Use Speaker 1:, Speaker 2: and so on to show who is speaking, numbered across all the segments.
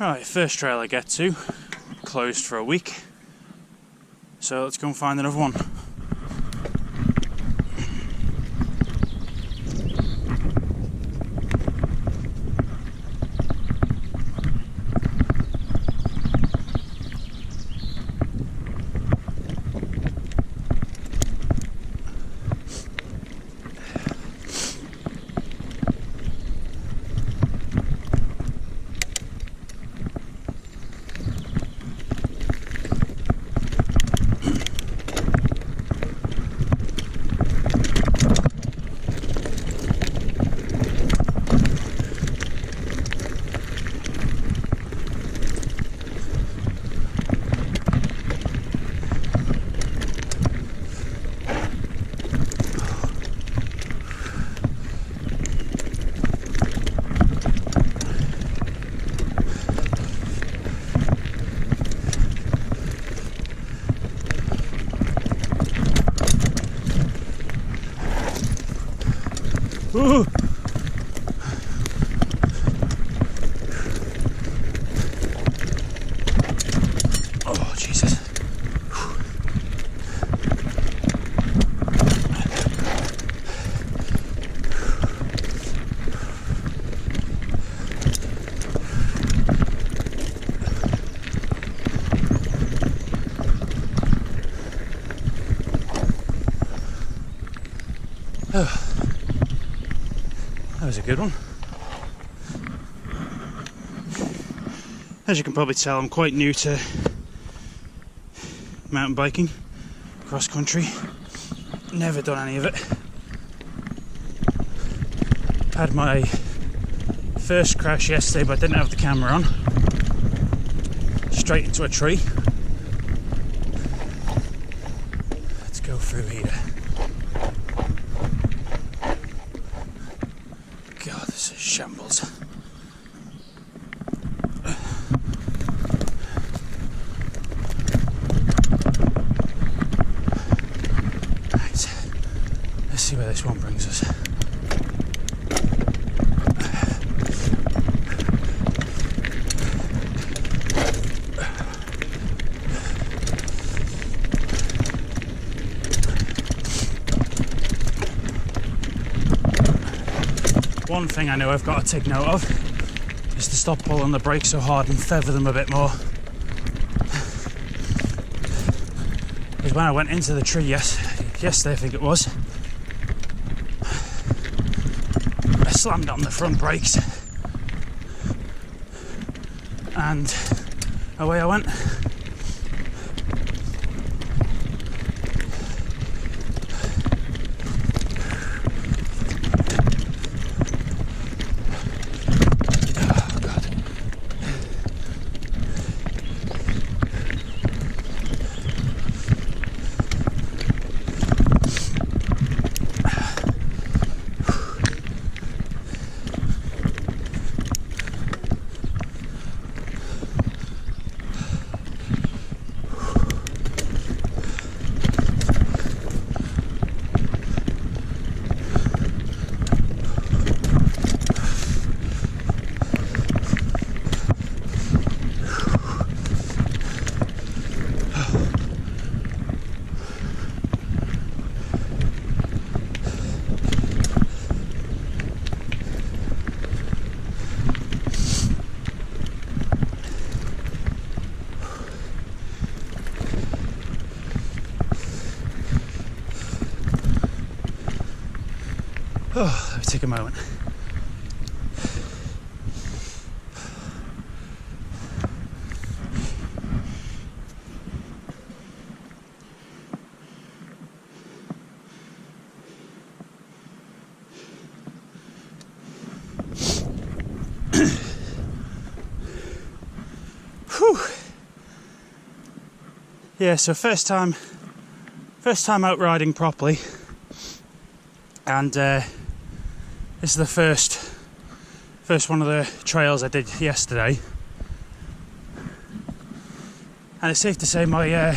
Speaker 1: Right, first trail I get to, closed for a week, so let's go and find another one. Ooh. Oh, Jesus. Oh. That was a good one. As you can probably tell, I'm quite new to mountain biking, cross country. Never done any of it. Had my first crash yesterday, but I didn't have the camera on. Straight into a tree. Let's go through here. God, this is shambles. Right, let's see where this one brings us. One thing I know I've got to take note of is to stop pulling the brakes so hard and feather them a bit more. Because when I went into the tree yesterday I think it was, I slammed on the front brakes and away I went. Oh, let me take a moment. Whew. Yeah, so first time out riding properly, and this is the first one of the trails I did yesterday, and it's safe to say my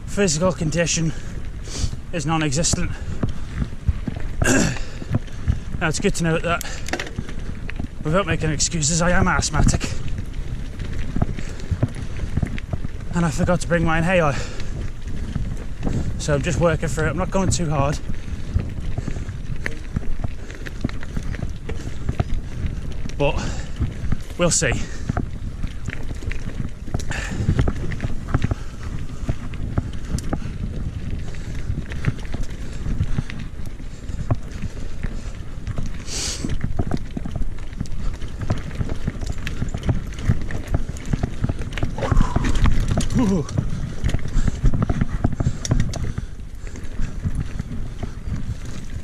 Speaker 1: physical condition is non-existent. Now it's good to know that, without making excuses, I am asthmatic. and I forgot to bring my inhaler. So I'm just working through it. I'm not going too hard. But we'll see. Ooh.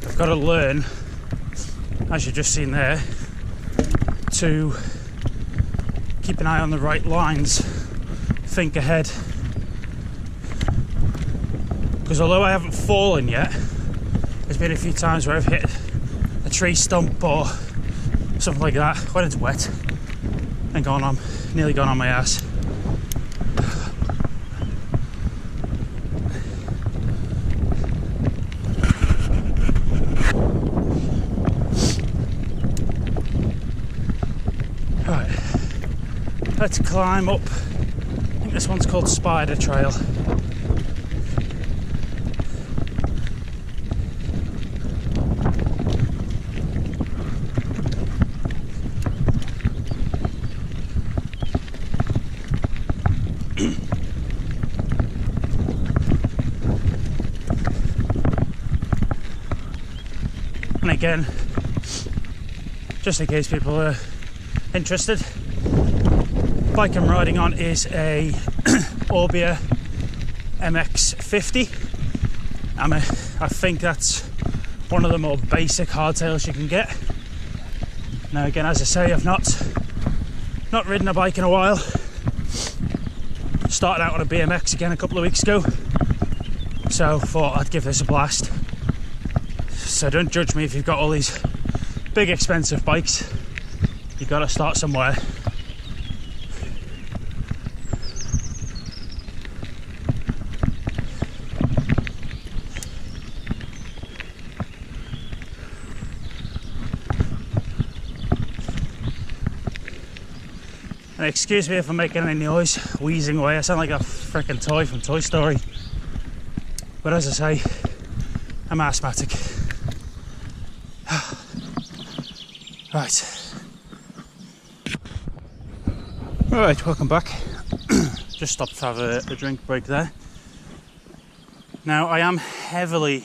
Speaker 1: I've got to learn, as you've just seen there, to keep an eye on the right lines, think ahead. Because although I haven't fallen yet, there's been a few times where I've hit a tree stump or something like that when it's wet and nearly gone on my ass. Let's climb up. I think this one's called Spider Trail. And again, just in case people are interested, bike I'm riding on is a Orbea MX50. I think that's one of the more basic hardtails you can get. Now again, as I say, I've not ridden a bike in a while. Started out on a BMX again a couple of weeks ago, so thought I'd give this a blast. So don't judge me if you've got all these big expensive bikes. You've got to start somewhere. And excuse me if I'm making any noise, wheezing away. I sound like a freaking toy from Toy Story. But as I say, I'm asthmatic. Right, welcome back. Just stopped to have a drink break there. Now I am heavily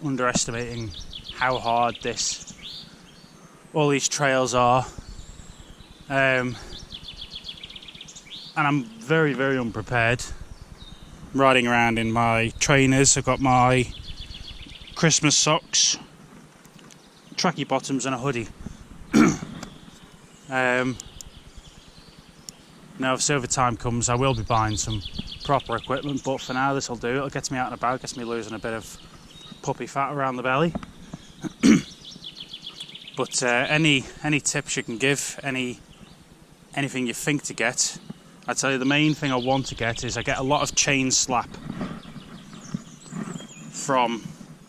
Speaker 1: underestimating how hard all these trails are. And I'm very unprepared. I'm riding around in my trainers. I've got my Christmas socks, tracky bottoms and a hoodie. Now if silver time comes I will be buying some proper equipment, but for now this will do. It'll get me out and about, gets me losing a bit of puppy fat around the belly. But any tips you can give, anything you think to get, I'd tell you the main thing I want to get is I get a lot of chain slap from,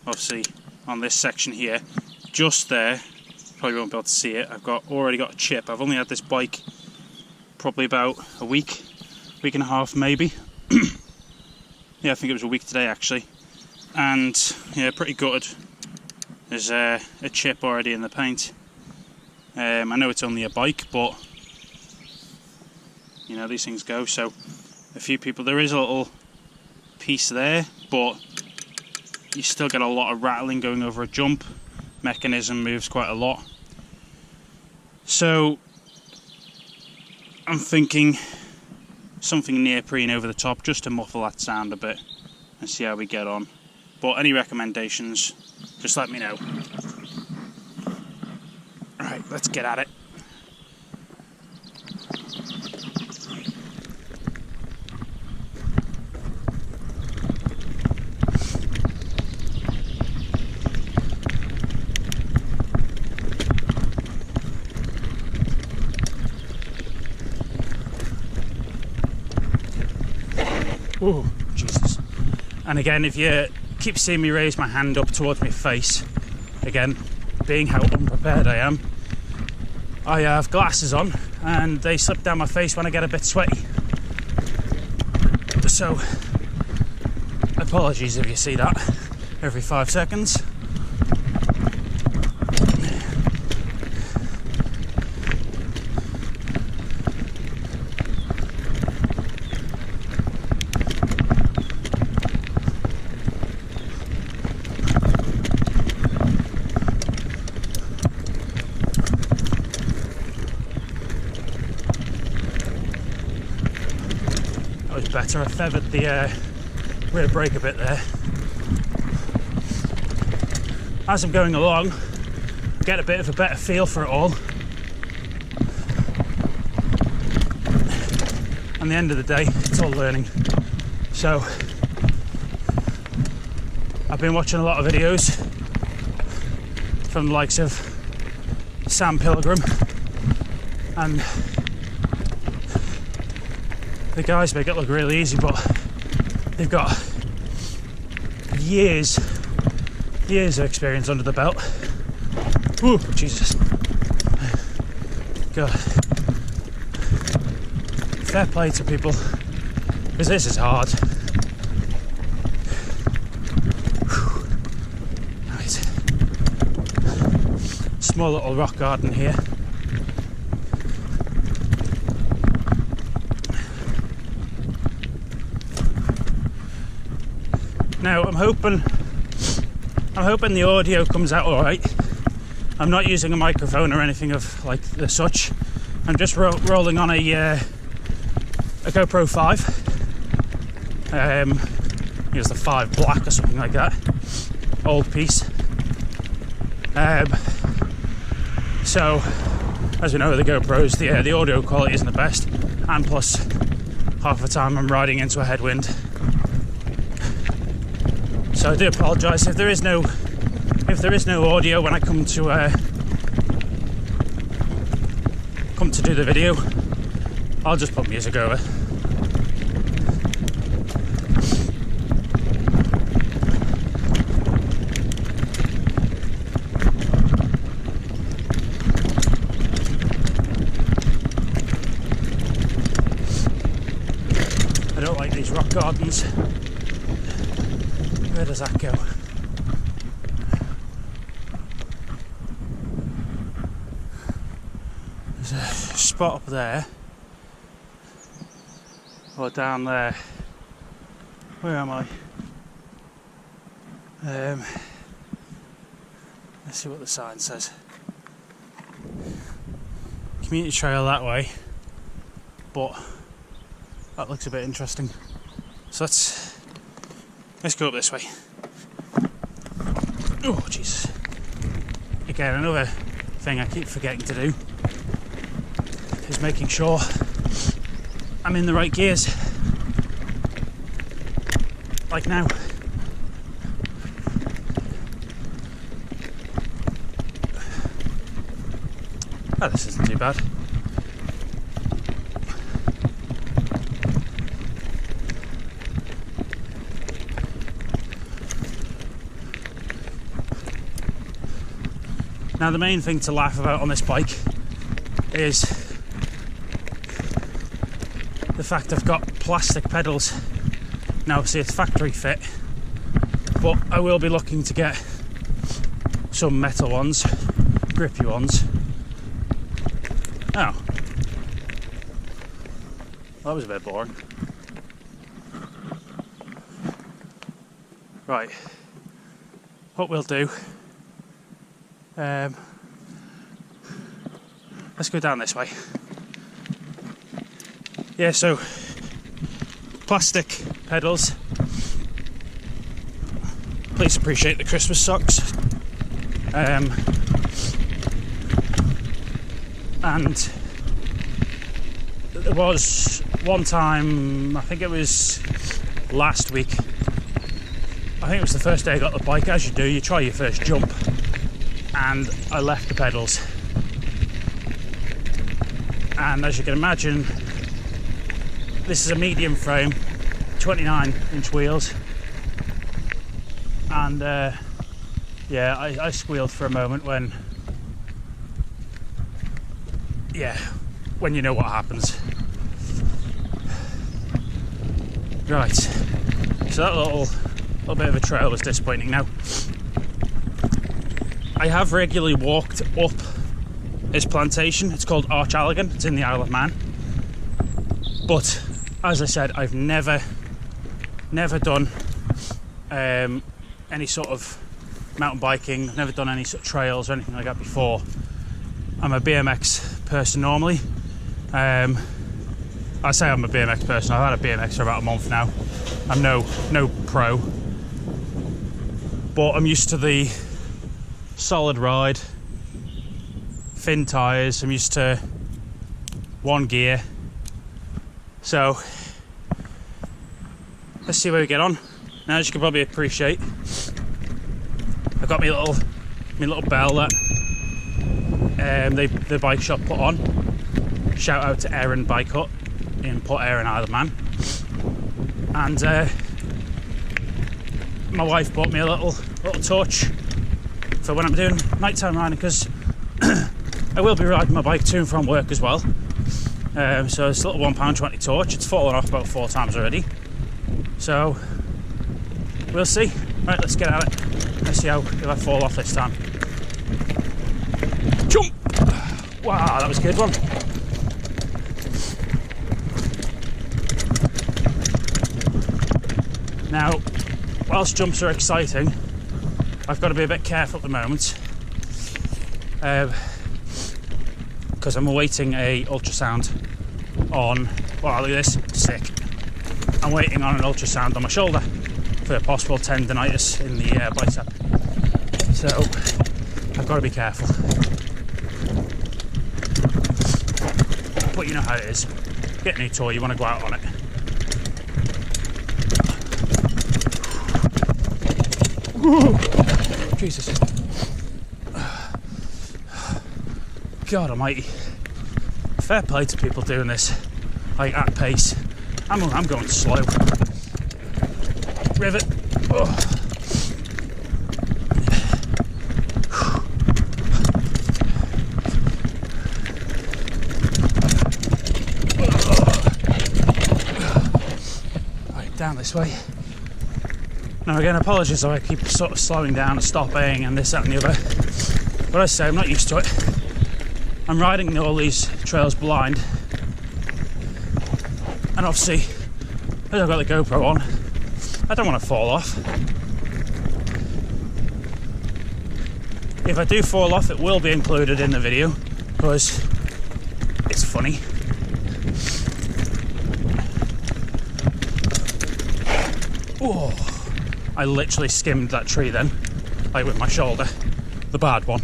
Speaker 1: obviously on this section here, just there. Probably won't be able to see it. I've already got a chip. I've only had this bike probably about a week and a half maybe. Yeah, I think it was a week today actually. And yeah, pretty gutted. There's a chip already in the paint. I know it's only a bike, but you know, these things go. So a few people, there is a little piece there, but you still get a lot of rattling going over a jump. Mechanism moves quite a lot. So I'm thinking something neoprene over the top just to muffle that sound a bit and see how we get on. But any recommendations, just let me know. Right, let's get at it. Oh, Jesus. And again, if you keep seeing me raise my hand up towards my face, again, being how unprepared I am, I have glasses on and they slip down my face when I get a bit sweaty. So, apologies if you see that every 5 seconds. Better, I feathered the rear brake a bit there. As I'm going along, I get a bit of a better feel for it all. And the end of the day, it's all learning. So, I've been watching a lot of videos from the likes of Sam Pilgrim, and the guys make it look really easy, but they've got years of experience under the belt. Ooh, Jesus. God. Fair play to people, because this is hard. Right. Small little rock garden here. Now I'm hoping the audio comes out alright. I'm not using a microphone or anything of like the such. I'm just rolling on a GoPro 5. I think it's the 5 Black or something like that. Old piece. So, as we know with the GoPros, the audio quality isn't the best, and plus half the time I'm riding into a headwind. So I do apologise if there is no audio when I come to do the video. I'll just put music over. I don't like these rock gardens. Where does that go? There's a spot up there, or down there. Where am I? Let's see what the sign says. Community trail that way, but that looks a bit interesting. So let's go up this way. Oh, Jesus. Again, another thing I keep forgetting to do is making sure I'm in the right gears. Like now. Oh, this isn't too bad. Now the main thing to laugh about on this bike is the fact I've got plastic pedals. Now obviously it's factory fit, but I will be looking to get some metal ones, grippy ones. Oh, that was a bit boring. Right, what we'll do, let's go down this way. Yeah, so plastic pedals. Please appreciate the Christmas socks. And there was one time, I think it was last week, I think it was the first day I got the bike. As you do, you try your first jump, and I left the pedals. And as you can imagine, this is a medium frame, 29-inch wheels, and yeah, I squealed for a moment when yeah, when you know what happens. Right, so that little bit of a trail was disappointing. Now, I have regularly walked up this plantation. It's called Archallagan. It's in the Isle of Man. But as I said, I've never done any sort of mountain biking. I've never done any sort of trails or anything like that before. I'm a BMX person normally. I say I'm a BMX person. I've had a BMX for about a month now. I'm no pro, but I'm used to the solid ride, thin tyres. I'm used to one gear. So let's see where we get on. Now, as you can probably appreciate, I've got my little bell that the bike shop put on. Shout out to Aaron Bike Hut in Port Eyre in Isle of Man. And my wife bought me a little torch for when I'm doing nighttime riding, because I will be riding my bike to and from work as well. So it's a little £1.20 torch. It's fallen off about 4 times already. So we'll see. Right, let's get at it. Let's see if I fall off this time. Jump! Wow, that was a good one. Now, whilst jumps are exciting, I've got to be a bit careful at the moment, because I'm awaiting a ultrasound on, wow, look at this, sick. I'm waiting on an ultrasound on my shoulder for a possible tendonitis in the bicep. So, I've got to be careful. But you know how it is. Get a new toy, you want to go out on it. Ooh, Jesus. God almighty. Fair play to people doing this, like, at pace. I'm going slow. Rivet. Oh. Right, down this way. Now again, apologies if I keep sort of slowing down and stopping and this, that and the other. But as I say, I'm not used to it. I'm riding all these trails blind. And obviously, as I've got the GoPro on, I don't want to fall off. If I do fall off, it will be included in the video, because it's funny. Oh. I literally skimmed that tree then, like with my shoulder, the bad one.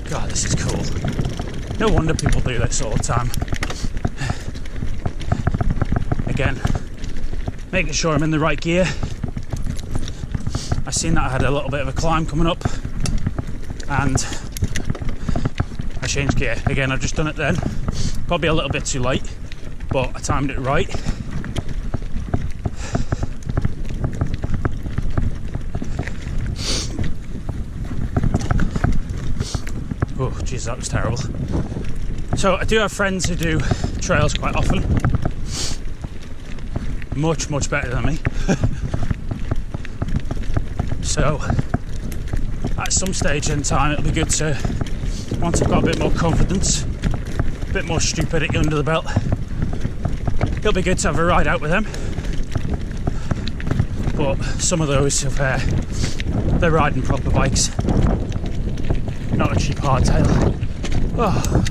Speaker 1: God, this is cool. No wonder people do this all the time. Again, making sure I'm in the right gear. I seen that I had a little bit of a climb coming up, and I changed gear. Again, I've just done it then. Probably a little bit too late, but I timed it right. Oh, jeez, that was terrible. So I do have friends who do trails quite often. Much better than me. So at some stage in time, it'll be good to, once I've got a bit more confidence, a bit more stupidity under the belt, it'll be good to have a ride out with them. But some of those, they're riding proper bikes, not a cheap hardtail. Oh,